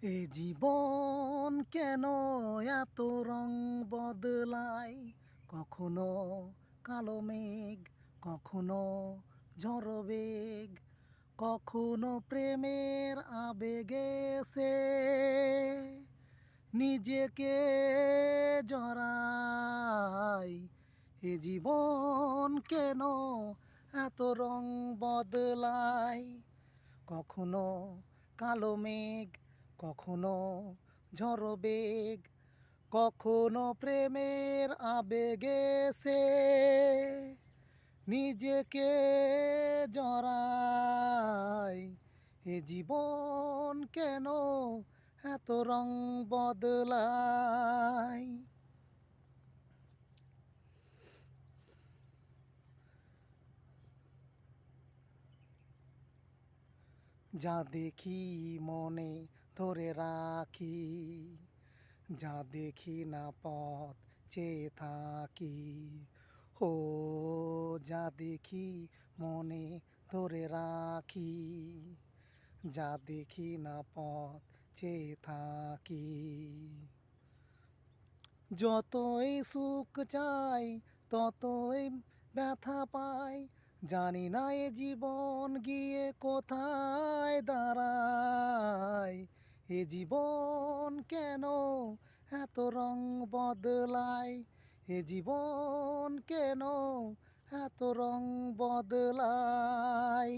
এ জীবন কেন এত রং বদলায়? কখনো কালো মেঘ, কখনো ঝড়ো বেগ, কখনো প্রেমের আবেগে সে নিজেকে জড়ায়। এ জীবন কেন এত রং বদলায়? কখনো কালো মেঘ, কখনো ঝড়ো বেগ, কখনো প্রেমের আবেগে সে নিজেকে জড়ায়। এ জীবন কেন এত রং বদলায়? যা দেখি মনে ধরে রাখি, যা দেখি না পথ চেয়ে থাকি। ও যা দেখি মনে ধরে রাখি, যা দেখি না পথ চেয়ে থাকি। যতই সুখ চাই ততই ব্যথা পাই, জানি না এ জীবন গিয়ে কোথায় দাঁড়ায়। এ জীবন কেন এত রং বদলায়? এ জীবন কেন এত রং বদলায়?